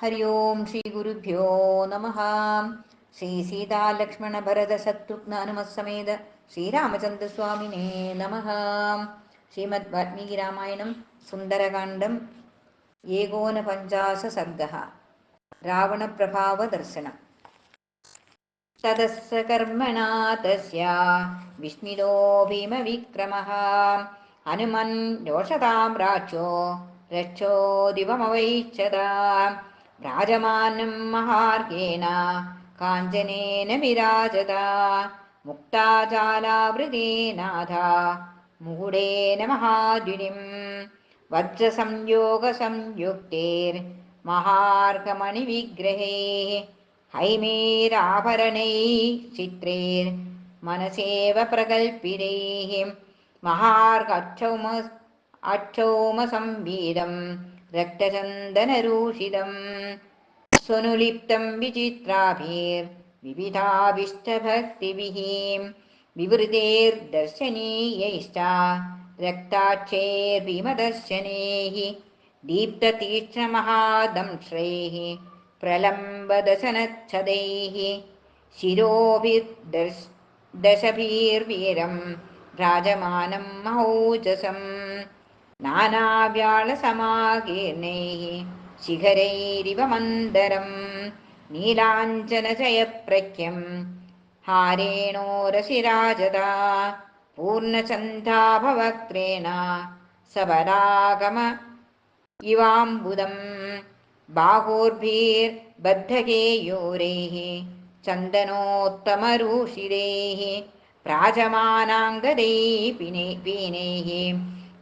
हरि ओं श्रीगुरुभ्यो नमः। श्री सीतालक्ष्मणभरतशत्रुघ्नहनुमत्समेत श्रीरामचन्द्रस्वामिने नमः। श्रीमद्वाल्मीकिरामायणं सुन्दरकाण्डम् एकोनपञ्चाश सर्गः। रावणप्रभावदर्शनम्। ततः स कर्मणा तस्य विस्मितो भीमविक्रमः हनुमन् योषतां राक्षो रक्षो दिवमवैच्छता व्राजमानं महार्गेण काञ्चनेन विराजता मुक्ताजालावृतेनाथा मुहुडेन महाद्युतिं वज्रसंयोगसंयुक्तेर्महार्गमणिविग्रहैः हैमेराभरणैः चित्रैर्मनसेव प्रकल्पितैः महार्घक्षौमसंवीदं रक्तचन्दनरूषितं स्वनुलिप्तं विचित्राभिर्विविधाभिष्टभक्तिभिः विवृतेर्दर्शनीयैश्च रक्ताक्षैर्भीमदर्शनैः दीप्ततीक्ष्णमहादंश्रैः प्रलम्बदशनच्छदैः शिरोभिर्दशभिर्वीरं भ्राजमानं महोजसं नानाव्याळसमाकीर्णैः शिखरैरिव मन्दरं नीलाञ्जनजयप्रख्यं हारेणोरशिराजता पूर्णचन्द्राभवक्त्रेण सबलागम इवाम्बुदं बाहुर्भिर्बद्धकेयूरैः चन्दनोत्तमरूषिदैः प्राजमानाङ्गदैः पीनैः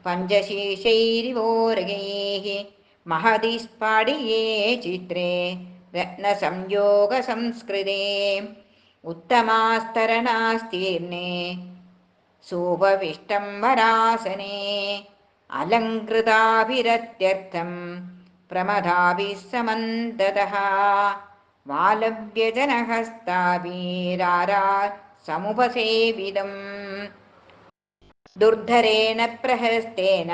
पञ्चशीर्षैरिवोर्गैः महति स्फाटिके चित्रे रत्नसंयोगसंस्कृते उत्तमास्तरणास्तीर्णे सोपविष्टम्बरासने अलङ्कृताभिरत्यर्थं प्रमदाभिः समन्ततः वालव्यजनहस्ताभिरारासमुपसेवितम् दुर्धरेण प्रहस्तेन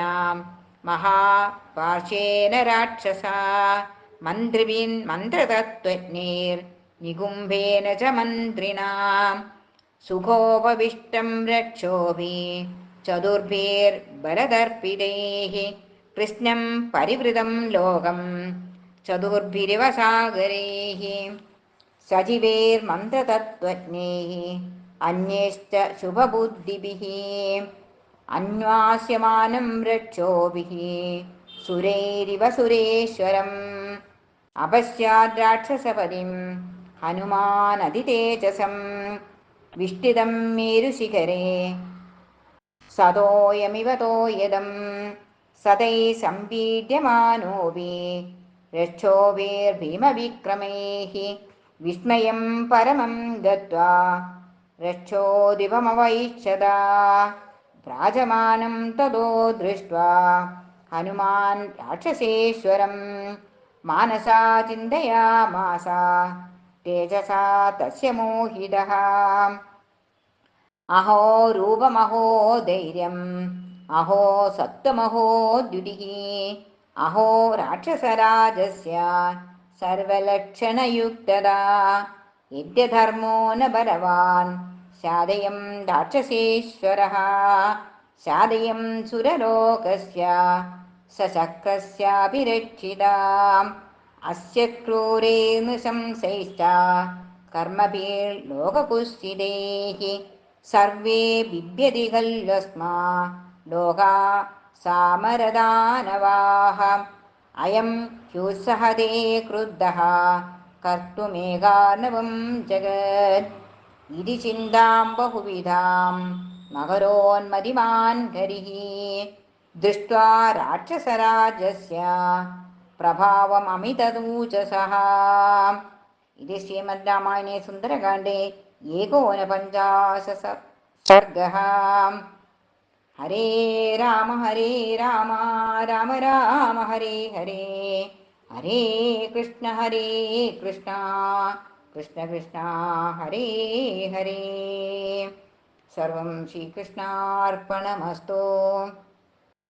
महापार्श्वेन राक्षसा मन्त्रतत्त्वज्ञैर्निगुम्भेन च मन्त्रिणा सुखोपविष्टं रक्षोभिः चतुर्भिर्बलदर्पितैः कृष्णं परिवृतं लोकं चतुर्भिरिव सागरैः सजीवैर्मन्त्रतत्त्वज्ञैः अन्यैश्च शुभबुद्धिभिः अन्वास्यमानं रक्षोभिः सुरैरिव सुरेश्वरम् अपश्याद्राक्षसपदिं हनुमानदितेजसं विष्टितं मेरुशिखरे सतोऽयमिव तोयदं सतैः सम्पीड्यमानोऽपि रक्षोभिर्भीमविक्रमैः विस्मयं परमं गत्वा रक्षोदिवमवैक्षता व्राजमानं ततो दृष्ट्वा हनुमान् राक्षसेश्वरं मानसा चिन्तयामास तेजसा तस्य मोहितः अहो रूपमहो धैर्यम् अहो सत्त्वमहो द्युतिः अहो राक्षसराजस्य सर्वलक्षणयुक्तदा यद्यधर्मो न बलवान् स्यादयं राक्षसेश्वरः स्यादयं सुरलोकस्य सशक्रस्याभिरक्षिता अस्य क्रूरे नृशंसैश्च कर्मभिर्लोककुत्सितैः सर्वे बिभ्यति खल्वस्मा लोका सामरदानवाः अयं ह्युत्सहते क्रुद्धः कर्तुमेकार्णवं जगत् इति चिन्तां बहुविधां मकरोन्मदिमान् हरिः दृष्ट्वा राक्षसराजस्य प्रभावममितदूचसः। इति श्रीमद्रामायणे सुन्दरकाण्डे एकोनपञ्चाशः सर्गः। हरे राम राम राम हरे हरे हरे कृष्ण कृष्ण कृष्ण हरे हरे। सर्वं श्रीकृष्णार्पणमस्तु।